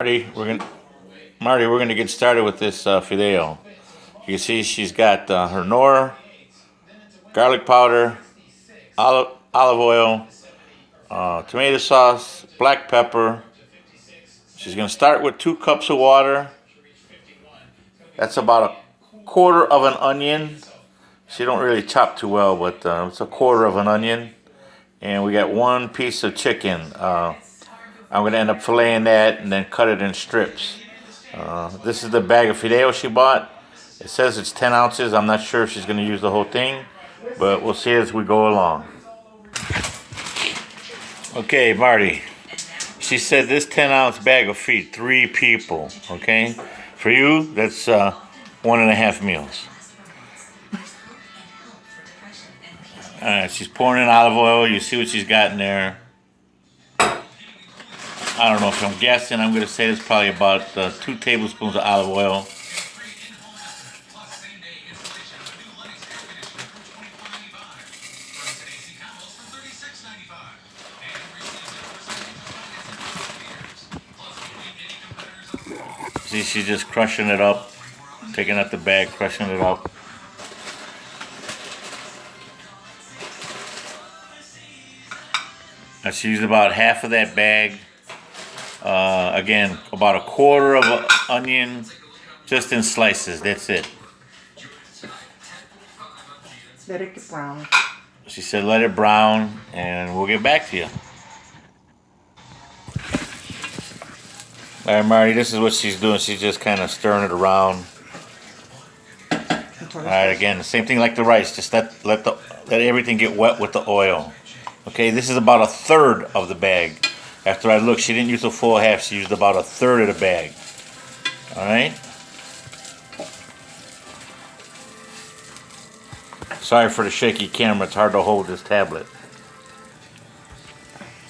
Marty, we're gonna get started with this fideo. You can see she's got her nor, garlic powder, olive oil, tomato sauce, black pepper. She's gonna start with 2 cups of water. That's about a quarter of an onion. She don't really chop too well, but it's a quarter of an onion. And we got 1 piece of chicken. I'm gonna end up filleting that and then cut it in strips. This is the bag of fideo she bought. It says it's 10 ounces. I'm not sure if she's going to use the whole thing, but we'll see as we go along. Okay, Marty. She said this 10-ounce bag will feed 3 people. Okay? For you, that's 1.5 meals. Alright, she's pouring in olive oil. You see what she's got in there. I don't know if I'm guessing. I'm going to say it's probably about 2 tablespoons of olive oil. See, she's just crushing it up, taking out the bag, crushing it up. Now she used about half of that bag. Again, about a quarter of an onion, just in slices. That's it. Let it get brown. She said let it brown, and we'll get back to you. All right, Marty, this is what she's doing. She's just kind of stirring it around. All right, again, the same thing like the rice. Just let everything get wet with the oil. Okay, this is about 1/3 of the bag. After I looked, she didn't use the full half. She used about 1/3 of the bag. All right. Sorry for the shaky camera. It's hard to hold this tablet.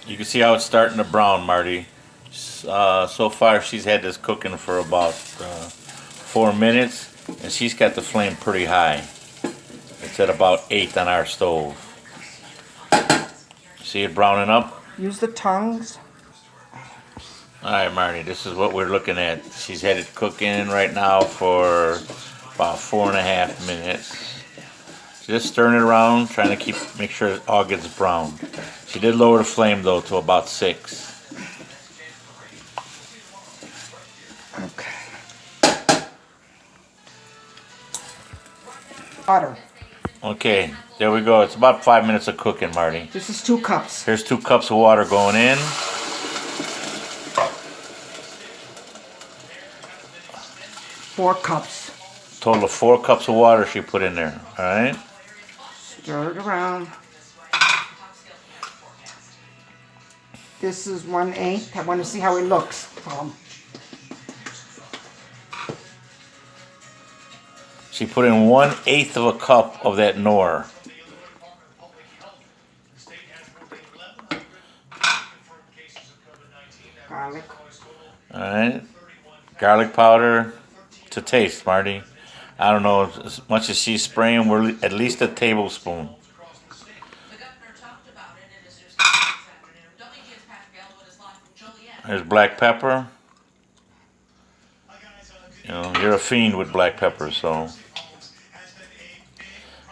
You can see how it's starting to brown, Marty. So far, she's had this cooking for about 4 minutes, and she's got the flame pretty high. It's at about 8 on our stove. See it browning up? Use the tongs. Alright, Marty, this is what we're looking at. She's had it cooking right now for about 4.5 minutes. Just stirring it around, trying to make sure it all gets brown. She did lower the flame though to about 6. Okay. Butter. Okay, there we go. It's about 5 minutes of cooking, Marty. This is 2 cups. Here's 2 cups of water going in. Four cups. Total of 4 cups of water she put in there. All right. Stir it around. This is 1/8. I want to see how it looks. She put in 1/8 of a cup of that nor. Garlic. All right. Garlic powder to taste, Marty. I don't know, as much as she's spraying, we're at least a tablespoon. There's black pepper. You know, you're a fiend with black pepper, so.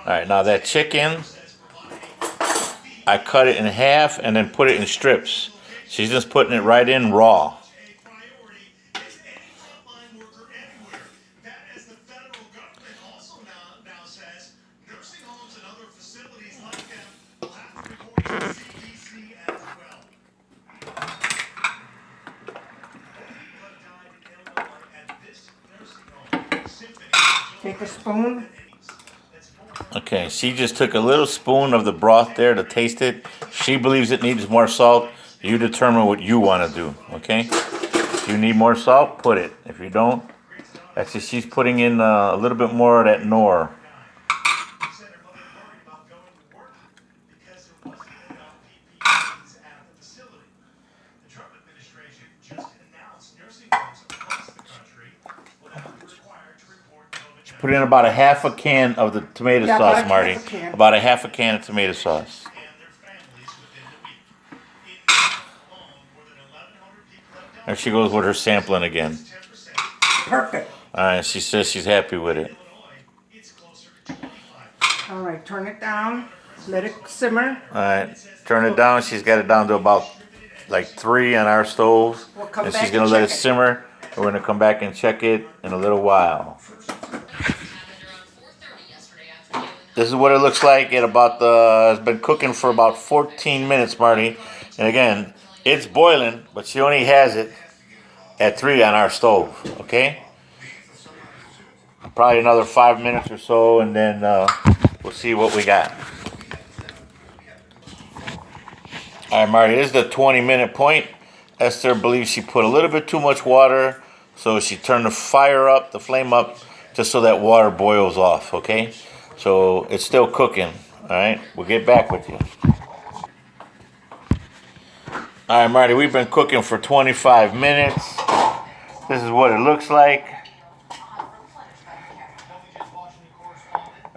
Alright, now that chicken, I cut it in half and then put it in strips. She's just putting it right in raw. Take a spoon. Okay, she just took a little spoon of the broth there to taste it. She believes it needs more salt. You determine what you want to do, okay? If you need more salt, put it. If you don't, that's just she's putting in a little bit more of that nor. Put in about 1/2 can of the tomato sauce, Marty. About 1/2 can of tomato sauce. There she goes with her sampling again. Perfect. All right, she says she's happy with it. All right, turn it down. Let it simmer. All right, turn it down. She's got it down to about like 3 on our stove. We'll come And back she's gonna and let it check it. simmer. We're gonna come back and check it in a little while. This is what it looks like at about it's been cooking for about 14 minutes, Marty. And again, it's boiling, but she only has it at 3 on our stove, okay? Probably another 5 minutes or so, and then we'll see what we got. All right, Marty, this is the 20-minute point. Esther believes she put a little bit too much water, so she turned the fire up, the flame up, just so that water boils off, okay? So it's still cooking, all right? We'll get back with you. All right, Marty, we've been cooking for 25 minutes. This is what it looks like.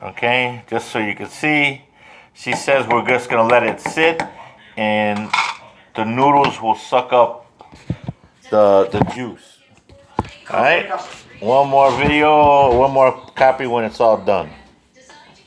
Okay, just so you can see. She says we're just gonna let it sit and the noodles will suck up the juice. All right, one more video, one more copy when it's all done.